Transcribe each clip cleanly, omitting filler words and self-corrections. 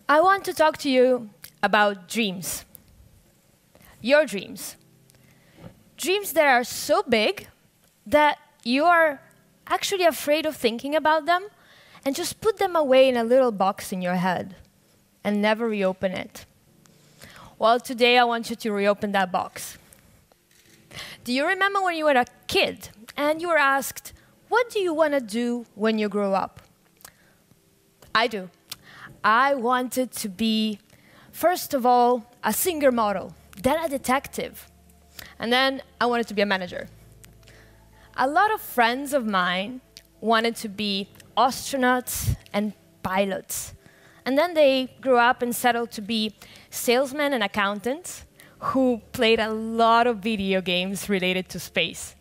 I want to talk to you about dreams. Your dreams. Dreams that are so big that you are actually afraid of thinking about them and just put them away in a little box in your head and never reopen it. Well, today I want you to reopen that box. Do you remember when you were a kid and you were asked, what do you want to do when you grow up? I do. I wanted to be, first of all, a singer model, then a detective, and then I wanted to be a manager. A lot of friends of mine wanted to be astronauts and pilots, and then they grew up and settled to be salesmen and accountants who played a lot of video games related to space.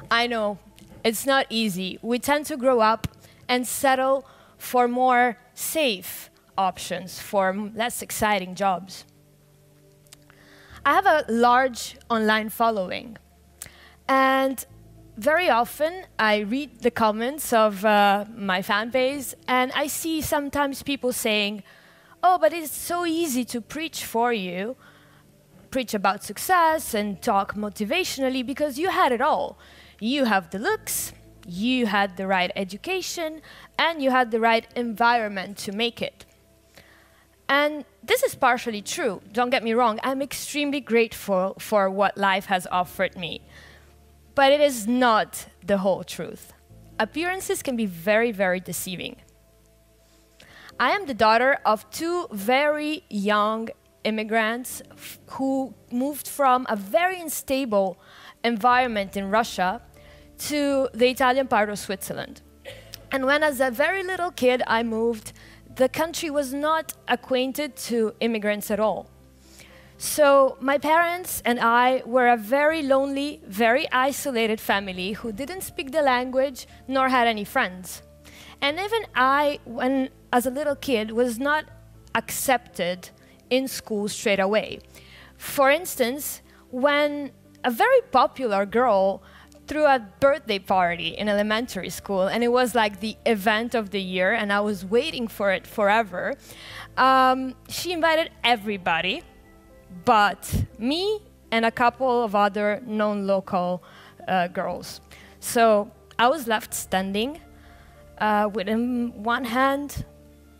I know, it's not easy. We tend to grow up and settle for more safe options, for less exciting jobs. I have a large online following, and very often I read the comments of my fan base, and I see sometimes people saying, oh, but it's so easy to preach for you, preach about success and talk motivationally because you had it all. You have the looks, you had the right education, and you had the right environment to make it. And this is partially true, don't get me wrong. I'm extremely grateful for what life has offered me. But it is not the whole truth. Appearances can be very, very deceiving. I am the daughter of two very young immigrants who moved from a very unstable environment in Russia to the Italian part of Switzerland. And when as a very little kid I moved, the country was not acquainted to immigrants at all. So my parents and I were a very lonely, very isolated family who didn't speak the language nor had any friends. And even I, when as a little kid, was not accepted in school straight away. For instance, when a very popular girl threw a birthday party in elementary school, and it was like the event of the year, and I was waiting for it forever. She invited everybody, but me and a couple of other non-local girls. So I was left standing with in one hand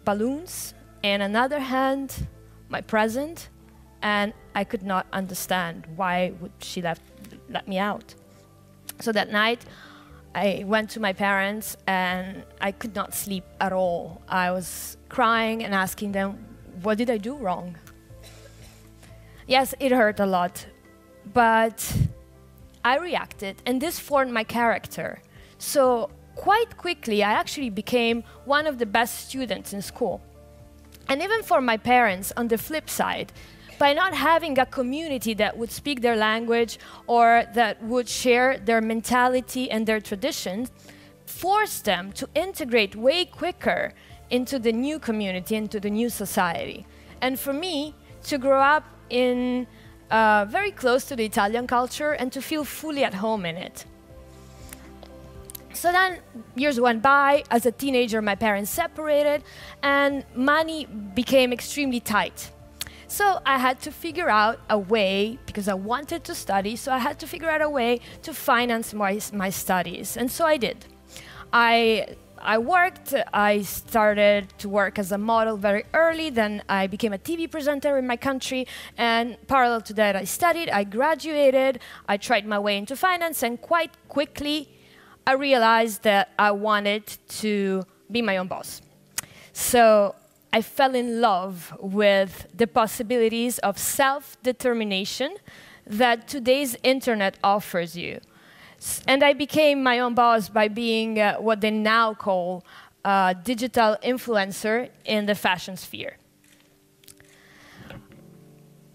balloons, and another hand my present, and I could not understand why would she let me out. So that night, I went to my parents, and I could not sleep at all. I was crying and asking them, what did I do wrong? Yes, it hurt a lot, but I reacted, and this formed my character. So quite quickly, I actually became one of the best students in school. And even for my parents, on the flip side, by not having a community that would speak their language or that would share their mentality and their traditions, forced them to integrate way quicker into the new community, into the new society. And for me, to grow up in very close to the Italian culture and to feel fully at home in it. So then years went by. As a teenager, my parents separated, and money became extremely tight. So I had to figure out a way, because I wanted to study, so I had to figure out a way to finance my studies. And so I did. I worked. I started to work as a model very early. Then I became a TV presenter in my country. And parallel to that, I studied. I graduated. I tried my way into finance. And quite quickly, I realized that I wanted to be my own boss. So I fell in love with the possibilities of self-determination that today's internet offers you. And I became my own boss by being what they now call a digital influencer in the fashion sphere.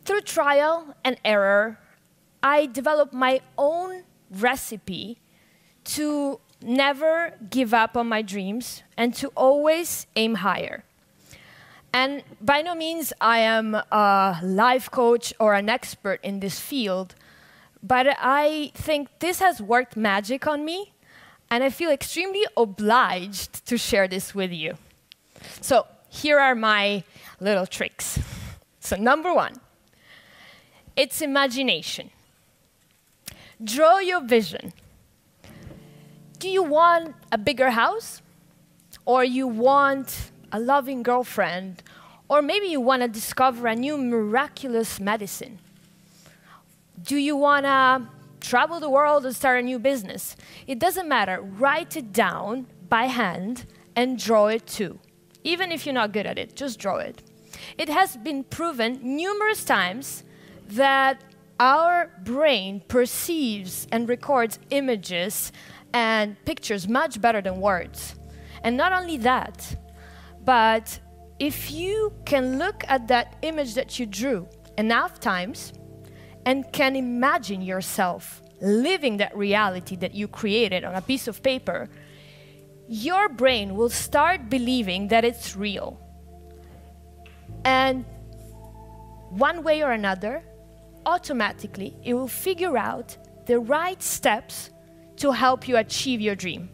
Through trial and error, I developed my own recipe to never give up on my dreams and to always aim higher. And by no means I am a life coach or an expert in this field, but I think this has worked magic on me, and I feel extremely obliged to share this with you. So here are my little tricks. So number 1, it's imagination. Draw your vision. Do you want a bigger house? Or you want a loving girlfriend? Or maybe you want to discover a new miraculous medicine? Do you want to travel the world and start a new business? It doesn't matter. Write it down by hand and draw it too. Even if you're not good at it, just draw it. It has been proven numerous times that our brain perceives and records images and pictures much better than words. And not only that, but if you can look at that image that you drew enough times and can imagine yourself living that reality that you created on a piece of paper, your brain will start believing that it's real. And one way or another, automatically, it will figure out the right steps to help you achieve your dream.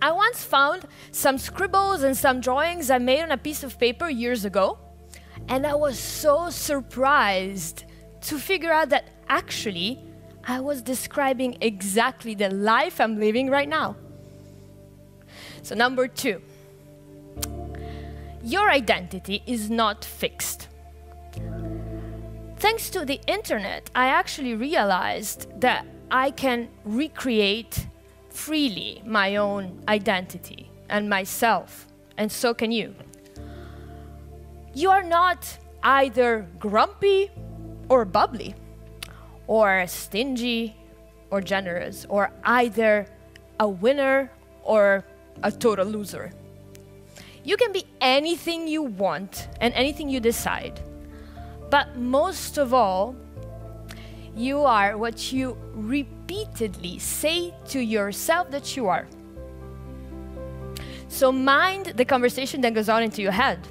I once found some scribbles and some drawings I made on a piece of paper years ago, and I was so surprised to figure out that actually I was describing exactly the life I'm living right now. So number 2, your identity is not fixed. Thanks to the internet, I actually realized that I can recreate freely my own identity and myself, and so can you. You are not either grumpy or bubbly, or stingy or generous, or either a winner or a total loser. You can be anything you want and anything you decide. But most of all, you are what you repeatedly say to yourself that you are. So mind the conversation that goes on into your head.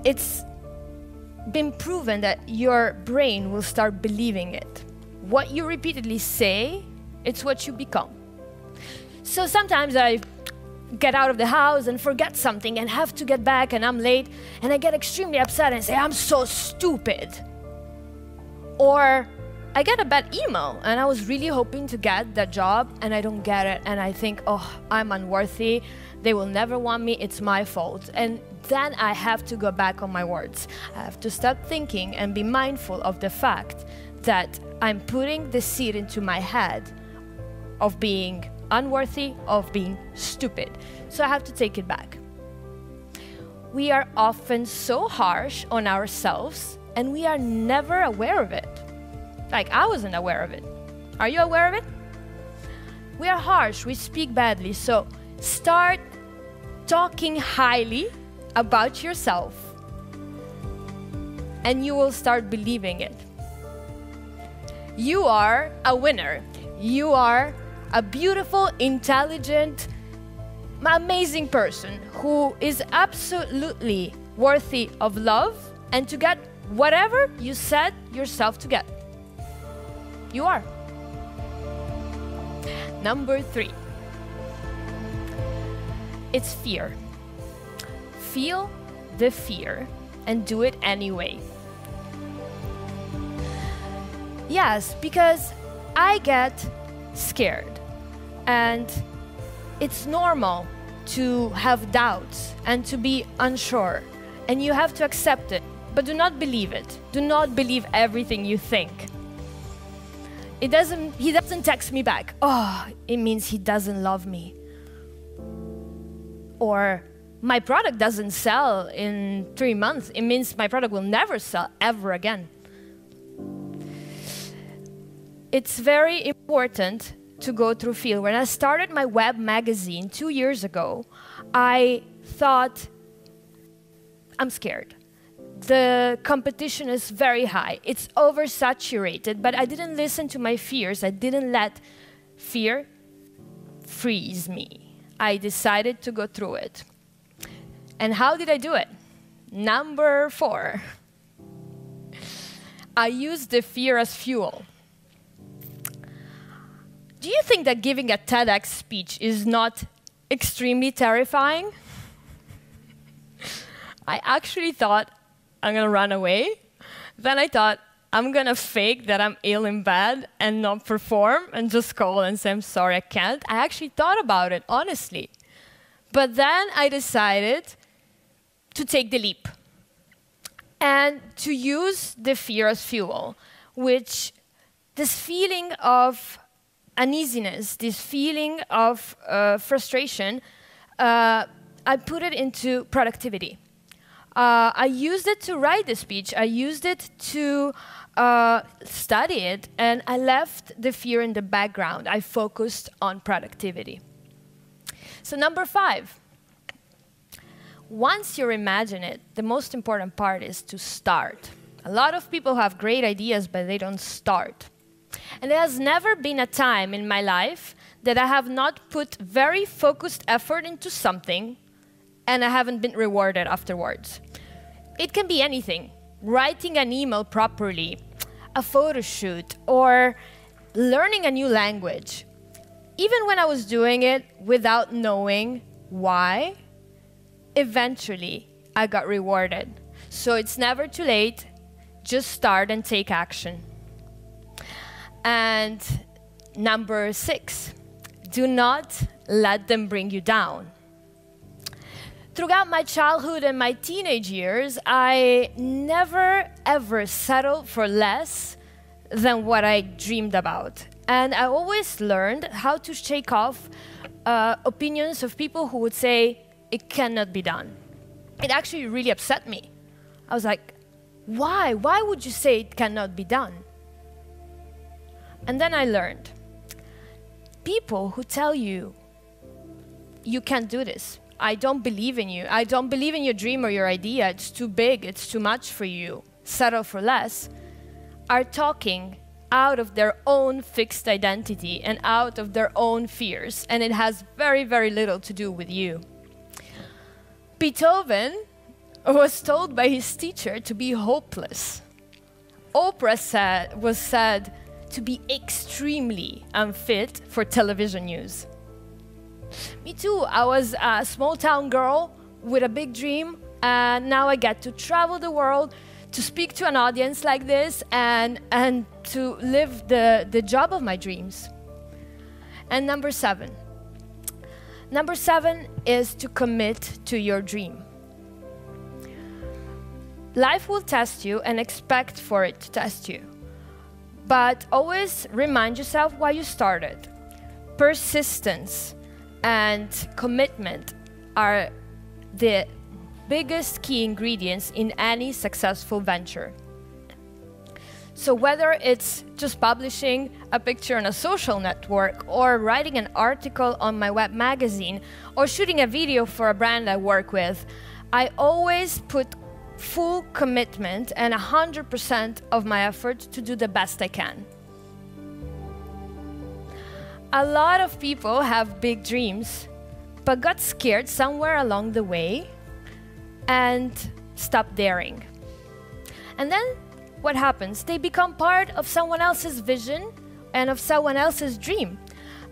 It's been proven that your brain will start believing it. What you repeatedly say, it's what you become. So sometimes I get out of the house and forget something and have to get back and I'm late and I get extremely upset and say, I'm so stupid. Or I get a bad email and I was really hoping to get that job and I don't get it and I think, oh, I'm unworthy, they will never want me, it's my fault. And then I have to go back on my words. I have to stop thinking and be mindful of the fact that I'm putting the seed into my head of being unworthy, of being stupid. So I have to take it back. We are often so harsh on ourselves and we are never aware of it. Like, I wasn't aware of it. Are you aware of it? We are harsh, we speak badly, so start talking highly about yourself and you will start believing it. You are a winner. You are a beautiful, intelligent, amazing person who is absolutely worthy of love and to get whatever you set yourself to get. You are. Number 3. It's fear. Feel the fear and do it anyway. Yes, because I get scared and it's normal to have doubts and to be unsure and you have to accept it, but do not believe it. Do not believe everything you think. He doesn't text me back. Oh, it means he doesn't love me. Or my product doesn't sell in 3 months. It means my product will never sell ever again. It's very important to go through fear. When I started my web magazine 2 years ago, I thought, I'm scared. The competition is very high. It's oversaturated, but I didn't listen to my fears. I didn't let fear freeze me. I decided to go through it. And how did I do it? Number 4. I used the fear as fuel. Do you think that giving a TEDx speech is not extremely terrifying? I actually thought I'm going to run away. Then I thought, I'm going to fake that I'm ill in bed and not perform and just call and say, I'm sorry, I can't. I actually thought about it, honestly. But then I decided to take the leap and to use the fear as fuel, which this feeling of uneasiness, this feeling of frustration, I put it into productivity. I used it to write the speech. I used it to study it, and I left the fear in the background. I focused on productivity. So number 5, once you imagine it, the most important part is to start. A lot of people have great ideas, but they don't start. And there has never been a time in my life that I have not put very focused effort into something and I haven't been rewarded afterwards. It can be anything. Writing an email properly, a photo shoot, or learning a new language. Even when I was doing it without knowing why, eventually I got rewarded. So it's never too late. Just start and take action. And number 6, do not let them bring you down. Throughout my childhood and my teenage years, I never, ever settled for less than what I dreamed about. And I always learned how to shake off opinions of people who would say, it cannot be done. It actually really upset me. I was like, why? Why would you say it cannot be done? And then I learned, people who tell you, you can't do this, I don't believe in you, I don't believe in your dream or your idea, it's too big, it's too much for you, settle for less, are talking out of their own fixed identity and out of their own fears, and it has very, very little to do with you. Beethoven was told by his teacher to be hopeless. Oprah was said to be extremely unfit for television news. Me too. I was a small-town girl with a big dream, and now I get to travel the world to speak to an audience like this and to live the job of my dreams. And number 7. Number 7 is to commit to your dream. Life will test you and expect for it to test you. But always remind yourself why you started. Persistence and commitment are the biggest key ingredients in any successful venture. So whether it's just publishing a picture on a social network, or writing an article on my web magazine, or shooting a video for a brand I work with, I always put full commitment and 100% of my effort to do the best I can. A lot of people have big dreams, but got scared somewhere along the way and stopped daring. And then what happens? They become part of someone else's vision and of someone else's dream.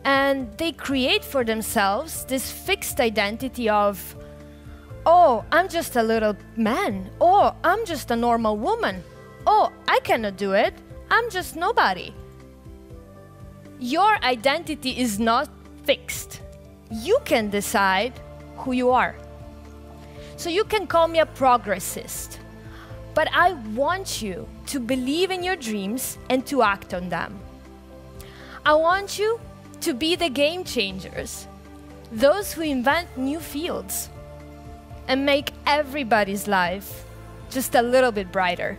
And they create for themselves this fixed identity of, oh, I'm just a little man. Oh, I'm just a normal woman. Oh, I cannot do it. I'm just nobody. Your identity is not fixed. You can decide who you are. So you can call me a progressist, but I want you to believe in your dreams and to act on them. I want you to be the game changers, those who invent new fields and make everybody's life just a little bit brighter.